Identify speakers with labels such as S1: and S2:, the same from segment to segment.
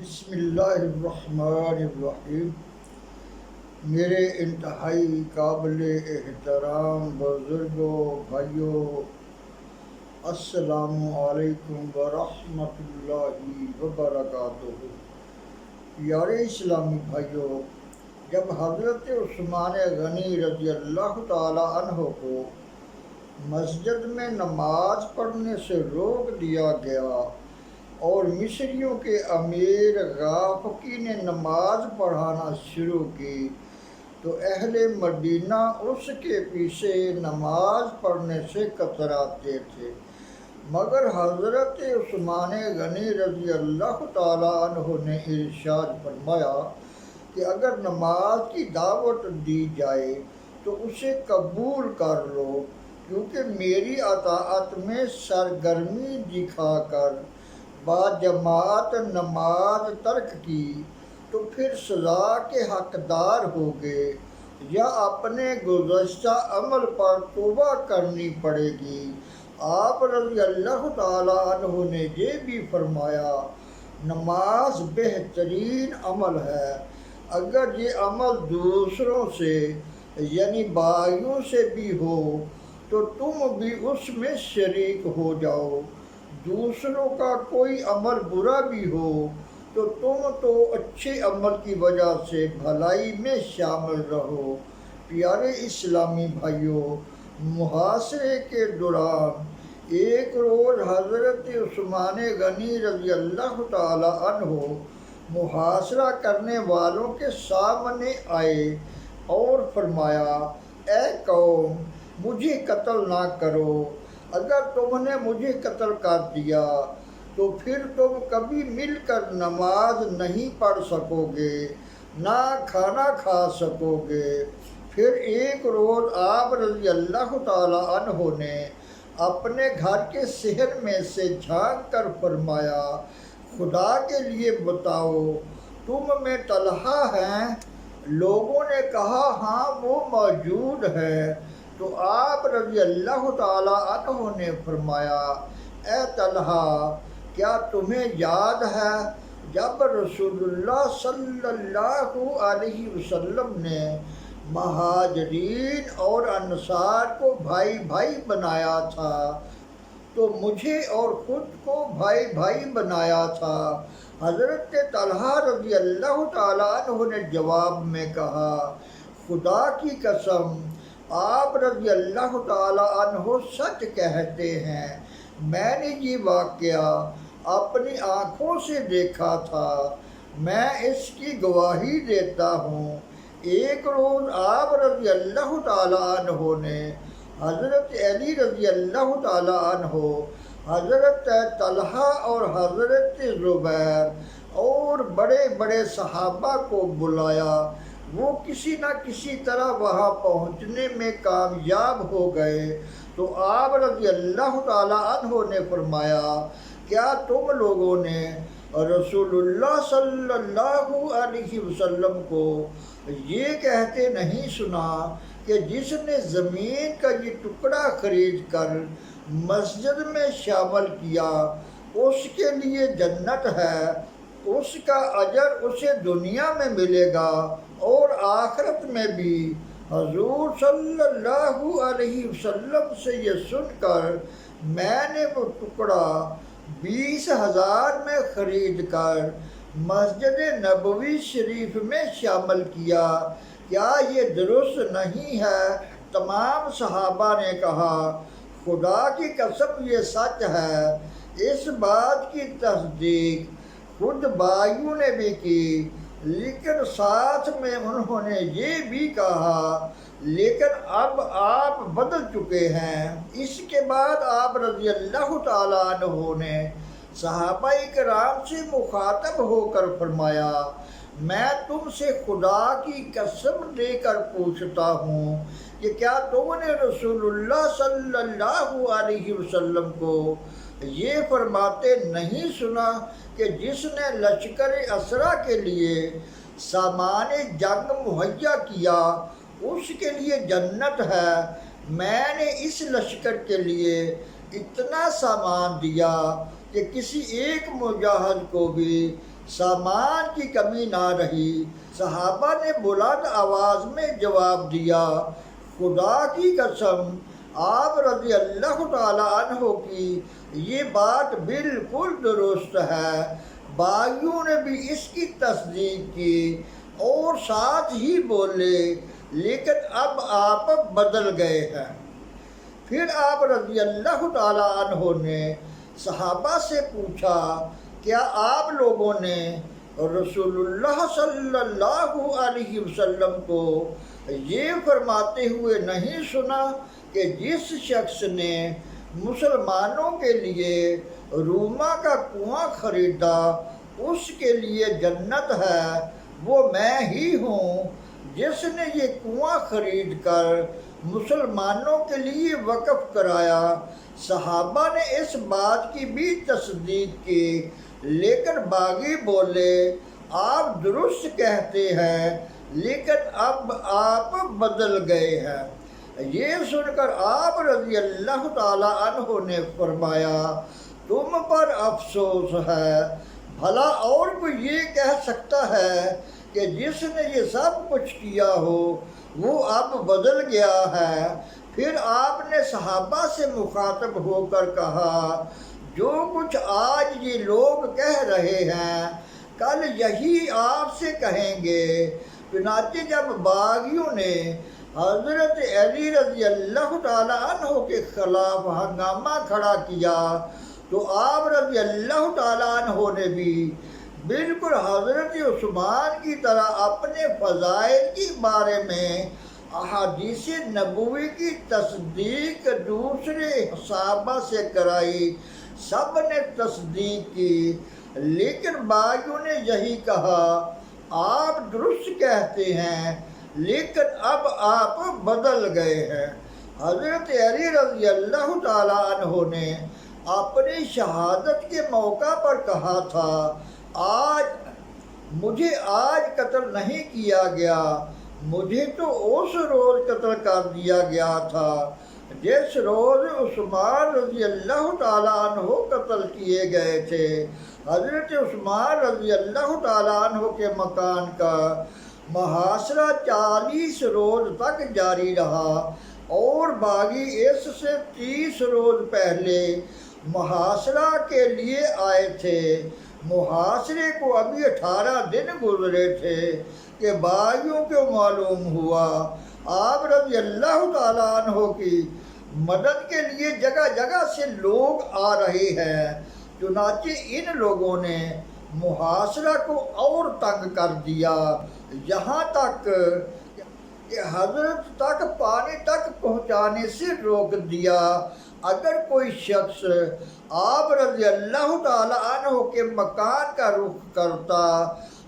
S1: بسم اللہ الرحمن الرحیم۔ میرے انتہائی قابل احترام بزرگوں، بھائیوں، السلام علیکم ورحمۃ اللہ وبرکاتہ۔ پیارے اسلامی بھائیوں، جب حضرت عثمان غنی رضی اللہ تعالی عنہ کو مسجد میں نماز پڑھنے سے روک دیا گیا اور مصریوں کے امیر غافقی نے نماز پڑھانا شروع کی تو اہل مدینہ اس کے پیچھے نماز پڑھنے سے کتراتے تھے، مگر حضرت عثمان غنی رضی اللہ تعالی عنہ نے ارشاد فرمایا کہ اگر نماز کی دعوت دی جائے تو اسے قبول کر لو، کیونکہ میری اطاعت میں سرگرمی دکھا کر با جماعت نماز ترک کی تو پھر سزا کے حقدار ہوگے، یا اپنے گزشتہ عمل پر توبہ کرنی پڑے گی۔ آپ رضی اللہ تعالی عنہ نے یہ بھی فرمایا، نماز بہترین عمل ہے، اگر یہ عمل دوسروں سے یعنی بھائیوں سے بھی ہو تو تم بھی اس میں شریک ہو جاؤ، دوسروں کا کوئی عمل برا بھی ہو تو تم تو اچھے عمل کی وجہ سے بھلائی میں شامل رہو۔ پیارے اسلامی بھائیوں، محاصرے کے دوران ایک روز حضرت عثمان غنی رضی اللہ تعالی عنہ محاصرہ کرنے والوں کے سامنے آئے اور فرمایا، اے قوم، مجھے قتل نہ کرو، اگر تم نے مجھے قتل کر دیا تو پھر تم کبھی مل کر نماز نہیں پڑھ سکو گے، نہ کھانا کھا سکو گے۔ پھر ایک روز آپ رضی اللہ تعالی عنہ نے اپنے گھر کے صحن میں سے جھانک کر فرمایا، خدا کے لیے بتاؤ تم میں طلحہ ہیں؟ لوگوں نے کہا ہاں وہ موجود ہے۔ تو آپ رضی اللہ تعالی عنہ نے فرمایا، اے طلحہ، کیا تمہیں یاد ہے جب رسول اللہ صلی اللہ علیہ وسلم نے مہاجرین اور انصار کو بھائی بھائی بنایا تھا تو مجھے اور خود کو بھائی بھائی بنایا تھا؟ حضرت طلحہ رضی اللہ تعالی عنہ نے جواب میں کہا، خدا کی قسم، آپ رضی اللہ تعالی عنہ سچ کہتے ہیں، میں نے یہ واقعہ اپنی آنکھوں سے دیکھا تھا، میں اس کی گواہی دیتا ہوں۔ ایک روز آپ رضی اللہ تعالی عنہ نے حضرت علی رضی اللہ تعالی عنہ، حضرت طلحہ اور حضرت زبیر اور بڑے بڑے صحابہ کو بلایا، وہ کسی نہ کسی طرح وہاں پہنچنے میں کامیاب ہو گئے تو آپ رضی اللہ تعالی عنہ نے فرمایا، کیا تم لوگوں نے رسول اللہ صلی اللہ علیہ وسلم کو یہ کہتے نہیں سنا کہ جس نے زمین کا یہ ٹکڑا خرید کر مسجد میں شامل کیا اس کے لیے جنت ہے، اس کا اجر اسے دنیا میں ملے گا اور آخرت میں بھی۔ حضور صلی اللہ علیہ وسلم سے یہ سن کر میں نے وہ ٹکڑا 20,000 میں خرید کر مسجد نبوی شریف میں شامل کیا، کیا یہ درست نہیں ہے؟ تمام صحابہ نے کہا، خدا کی قسم یہ سچ ہے۔ اس بات کی تصدیق خود بھائیوں نے بھی کی، لیکن ساتھ میں انہوں نے یہ بھی کہا، لیکن اب آپ بدل چکے ہیں۔ اس کے بعد آپ رضی اللہ تعالی عنہ نے صحابہ کرام سے مخاطب ہو کر فرمایا، میں تم سے خدا کی قسم دے کر پوچھتا ہوں کہ کیا تم نے رسول اللہ صلی اللہ علیہ وسلم کو یہ فرماتے نہیں سنا کہ جس نے لشکر اسرا کے لیے سامان جنگ مہیا کیا اس کے لیے جنت ہے؟ میں نے اس لشکر کے لیے اتنا سامان دیا کہ کسی ایک مجاہد کو بھی سامان کی کمی نہ رہی۔ صحابہ نے بلند آواز میں جواب دیا، خدا کی قسم آپ رضی اللہ تعالیٰ عنہ کی یہ بات بالکل درست ہے۔ باغیوں نے بھی اس کی تصدیق کی اور ساتھ ہی بولے، لیکن اب آپ بدل گئے ہیں۔ پھر آپ رضی اللہ تعالیٰ عنہ نے صحابہ سے پوچھا، کیا آپ لوگوں نے رسول اللہ صلی اللہ علیہ وسلم کو یہ فرماتے ہوئے نہیں سنا کہ جس شخص نے مسلمانوں کے لیے روما کا کنواں خریدا اس کے لیے جنت ہے؟ وہ میں ہی ہوں جس نے یہ کنواں خرید کر مسلمانوں کے لیے وقف کرایا۔ صحابہ نے اس بات کی بھی تصدیق کی، لیکن باغی بولے، آپ درست کہتے ہیں لیکن اب آپ بدل گئے ہیں۔ یہ سن کر آپ رضی اللہ تعالیٰ عنہ نے فرمایا، تم پر افسوس ہے، بھلا اور کوئی یہ کہہ سکتا ہے کہ جس نے یہ سب کچھ کیا ہو وہ اب بدل گیا ہے؟ پھر آپ نے صحابہ سے مخاطب ہو کر کہا، جو کچھ آج یہ لوگ کہہ رہے ہیں کل یہی آپ سے کہیں گے۔ چنانچہ جب باغیوں نے حضرت علی رضی اللہ تعالیٰ عنہ کے خلاف ہنگامہ کھڑا کیا تو آپ رضی اللہ تعالیٰ عنہ نے بھی بالکل حضرت عثمان کی طرح اپنے فضائل کے بارے میں احادیث نبوی کی تصدیق دوسرے صحابہ سے کرائی۔ سب نے تصدیق کی، لیکن باغیوں نے یہی کہا، آپ درست کہتے ہیں لیکن اب آپ بدل گئے ہیں۔ حضرت علی رضی اللہ تعالیٰ عنہ نے اپنی شہادت کے موقع پر کہا تھا، مجھے آج قتل نہیں کیا گیا، مجھے تو اس روز قتل کر دیا گیا تھا جس روز عثمان رضی اللہ تعالیٰ عنہ قتل کیے گئے تھے۔ حضرت عثمان رضی اللہ تعالیٰ عنہ کے مکان کا محاصرہ 40 روز تک جاری رہا اور باغی اس سے 30 روز پہلے محاصرہ کے لیے آئے تھے۔ محاصرے کو ابھی 18 دن گزرے تھے کہ باغیوں کو معلوم ہوا آپ رضی اللہ تعالیٰ عنہ کی مدد کے لیے جگہ جگہ سے لوگ آ رہے ہیں۔ چنانچہ ان لوگوں نے محاصرہ کو اور تنگ کر دیا، یہاں تک کہ حضرت تک پانی تک پہنچانے سے روک دیا۔ اگر کوئی شخص آپ رضی اللہ تعالیٰ عنہ کے مکان کا رخ کرتا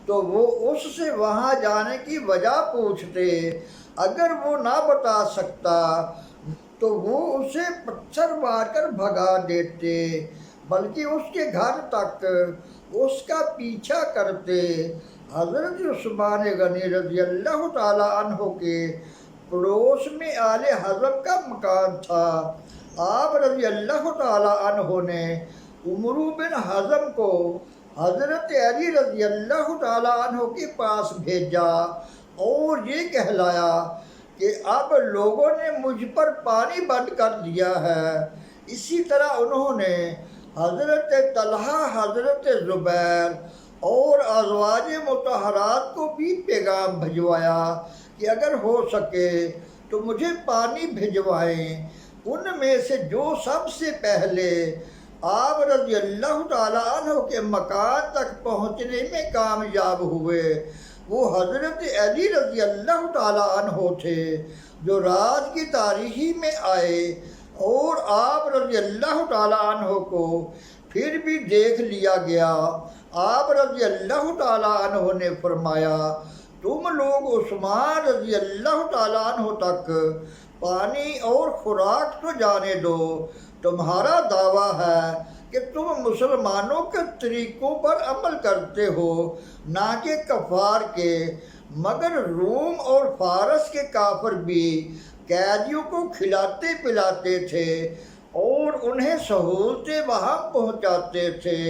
S1: تو وہ اس سے وہاں جانے کی وجہ پوچھتے، اگر وہ نہ بتا سکتا تو وہ اسے پتھر مار کر بھگا دیتے، بلکہ اس کے گھر تک اس کا پیچھا کرتے۔ حضرت عثمان غنی رضی اللہ تعالیٰ عنہ کے پڑوس میں آل حزم کا مکان تھا۔ آپ رضی اللہ تعالیٰ عنہ نے عمرو بن حزم کو حضرت علی رضی اللہ تعالیٰ عنہ کے پاس بھیجا اور یہ کہلایا کہ اب لوگوں نے مجھ پر پانی بند کر دیا ہے۔ اسی طرح انہوں نے حضرت طلحہ، حضرت زبیر اور ازواج مطہرات کو بھی پیغام بھجوایا کہ اگر ہو سکے تو مجھے پانی بھجوائیں۔ ان میں سے جو سب سے پہلے آپ رضی اللہ تعالیٰ عنہ کے مکان تک پہنچنے میں کامیاب ہوئے وہ حضرت علی رضی اللہ تعالیٰ عنہ تھے، جو رات کی تاریکی میں آئے اور آپ رضی اللہ تعالیٰ عنہ کو پھر بھی دیکھ لیا گیا۔ آپ رضی اللہ تعالیٰ عنہ نے فرمایا، تم لوگ عثمان رضی اللہ تعالیٰ عنہ تک پانی اور خوراک تو جانے دو، تمہارا دعویٰ ہے کہ تم مسلمانوں کے طریقوں پر عمل کرتے ہو، نہ کہ کفار کے، مگر روم اور فارس کے کافر بھی قیدیوں کو کھلاتے پلاتے تھے اور انہیں سہولتیں وہاں پہنچاتے تھے،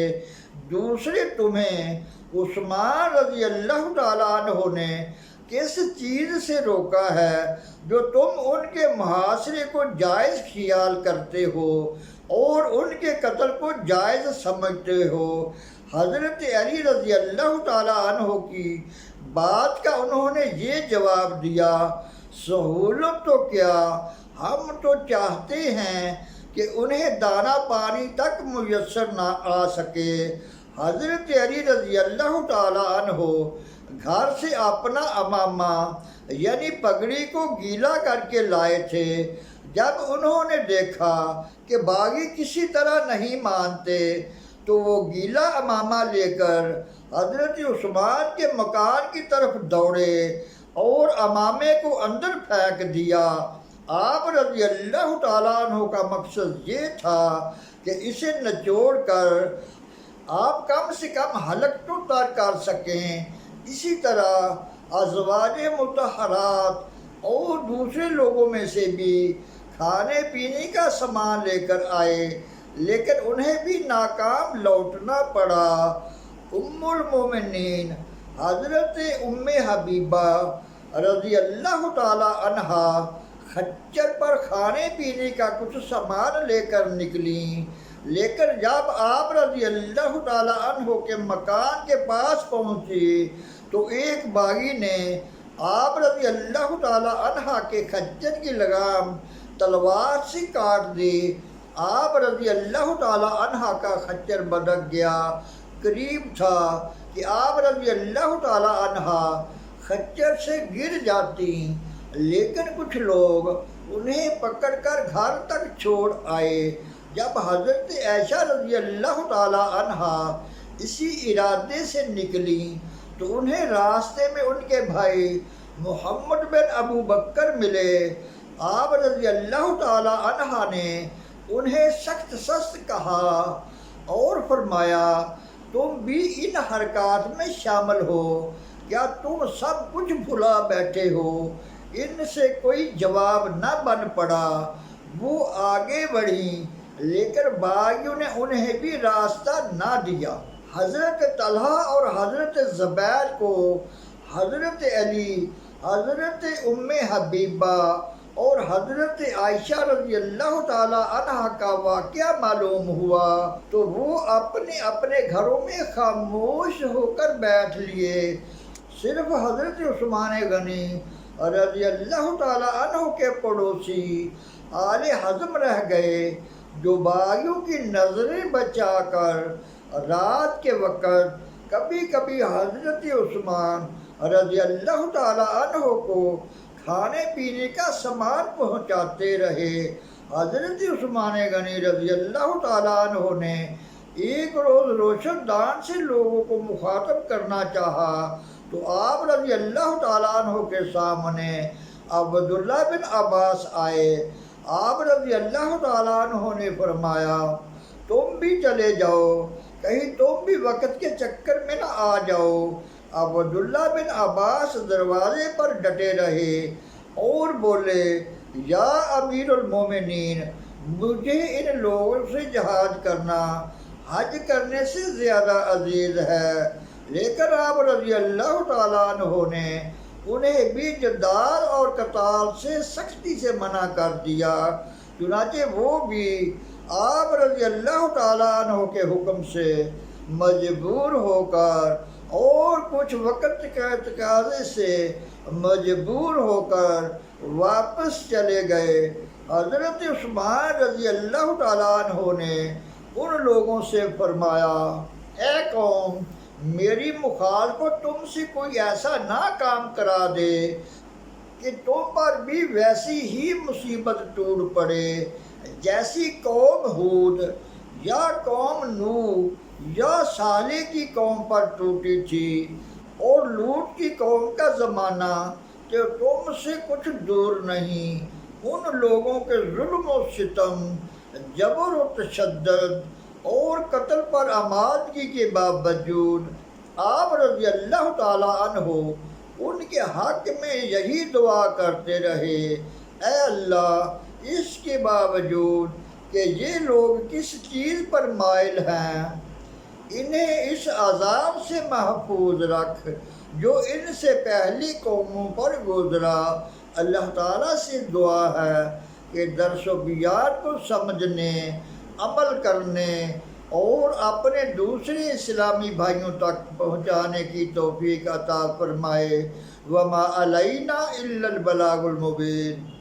S1: دوسرے تمہیں عثمان رضی اللہ تعالیٰ عنہ نے کس چیز سے روکا ہے جو تم ان کے محاصرے کو جائز خیال کرتے ہو اور ان کے قتل کو جائز سمجھتے ہو؟ حضرت علی رضی اللہ تعالیٰ عنہ کی بات کا انہوں نے یہ جواب دیا، سہولت تو کیا، ہم تو چاہتے ہیں کہ انہیں دانہ پانی تک میسر نہ آ سکے۔ حضرت علی رضی اللہ تعالیٰ عنہ گھر سے اپنا عمامہ یعنی پگڑی کو گیلا کر کے لائے تھے۔ جب انہوں نے دیکھا کہ باغی کسی طرح نہیں مانتے تو وہ گیلا عمامہ لے کر حضرت عثمان کے مکان کی طرف دوڑے اور عمامے کو اندر پھینک دیا۔ آپ رضی اللہ تعالیٰ عنہ کا مقصد یہ تھا کہ اسے نچوڑ کر آپ کم سے کم حلق تو تر کر سکیں۔ اسی طرح ازواج مطہرات اور دوسرے لوگوں میں سے بھی کھانے پینے کا سامان لے کر آئے، لیکن انہیں بھی ناکام لوٹنا پڑا۔ ام المومنین حضرت ام حبیبہ رضی اللہ تعالیٰ عنہا خچر پر کھانے پینے کا کچھ سامان لے کر نکلیں، لیکن جب آپ رضی اللہ تعالیٰ عنہ کے مکان کے پاس پہنچی تو ایک باغی نے آپ رضی اللہ تعالیٰ عنہ کے خچر کی لگام تلوار سے کاٹ دی۔ آپ رضی اللہ تعالیٰ عنہ کا خچر بھٹک گیا۔ قریب تھا کہ آپ رضی اللہ تعالیٰ عنہ خچر سے گر جاتی، لیکن کچھ لوگ انہیں پکڑ کر گھر تک چھوڑ آئے۔ جب حضرت عائشہ رضی اللہ تعالیٰ عنہ اسی ارادے سے نکلیں تو انہیں راستے میں ان کے بھائی محمد بن ابو بکر ملے۔ آپ رضی اللہ تعالیٰ عنہ نے انہیں سخت سخت کہا اور فرمایا، تم بھی ان حرکات میں شامل ہو؟ کیا تم سب کچھ بھلا بیٹھے ہو؟ ان سے کوئی جواب نہ بن پڑا۔ وہ آگے بڑھیں، لیکن باغیوں نے انہیں بھی راستہ نہ دیا۔ حضرت طلحہ اور حضرت زبیر کو حضرت علی، حضرت ام حبیبہ اور حضرت عائشہ رضی اللہ تعالیٰ عنہ کا واقعہ معلوم ہوا تو وہ اپنے اپنے گھروں میں خاموش ہو کر بیٹھ لیے۔ صرف حضرت عثمان غنی رضی اللہ تعالیٰ عنہ کے پڑوسی آل حزم رہ گئے، جو باغیوں کی نظریں بچا کر رات کے وقت کبھی کبھی حضرت عثمان رضی اللہ تعالیٰ عنہ کو کھانے پینے کا سامان پہنچاتے رہے۔ حضرت عثمان غنی رضی اللہ تعالیٰ عنہ نے ایک روز روشن دان سے لوگوں کو مخاطب کرنا چاہا تو آپ رضی اللہ تعالیٰ عنہ کے سامنے عبداللہ بن عباس آئے۔ آپ رضی اللہ تعالیٰ عنہ نے فرمایا، تم بھی چلے جاؤ، کہیں تم بھی وقت کے چکر میں نہ آ جاؤ۔ عبداللہ بن عباس دروازے پر ڈٹے رہے اور بولے، یا امیر المومنین، مجھے ان لوگوں سے جہاد کرنا حج کرنے سے زیادہ عزیز ہے۔ لیکن آپ رضی اللہ تعالیٰ عنہ نے انہیں بھی جدال اور قتال سے سختی سے منع کر دیا۔ چنانچہ وہ بھی آپ رضی اللہ تعالیٰ عنہ کے حکم سے مجبور ہو کر اور کچھ وقت کے تقاضے سے مجبور ہو کر واپس چلے گئے۔ حضرت عثمان رضی اللہ تعالیٰ عنہ نے ان لوگوں سے فرمایا، اے قوم، میری مخالفت تم سے کوئی ایسا نہ کام کرا دے کہ تم پر بھی ویسی ہی مصیبت ٹوٹ پڑے جیسی قوم ہود یا قوم نوح یا صالح کی قوم پر ٹوٹی تھی، اور لوط کی قوم کا زمانہ کہ تم سے کچھ دور نہیں۔ ان لوگوں کے ظلم و ستم، جبر و تشدد اور قتل پر آمادگی کے باوجود آپ رضی اللہ تعالیٰ عنہ ان کے حق میں یہی دعا کرتے رہے، اے اللہ، اس کے باوجود کہ یہ لوگ کس چیز پر مائل ہیں، انہیں اس عذاب سے محفوظ رکھ جو ان سے پہلی قوموں پر گزرا۔ اللہ تعالیٰ سے دعا ہے کہ درس و بیان کو سمجھنے، عمل کرنے اور اپنے دوسرے اسلامی بھائیوں تک پہنچانے کی توفیق عطا فرمائے۔ وما علینا الا البلاغ المبین۔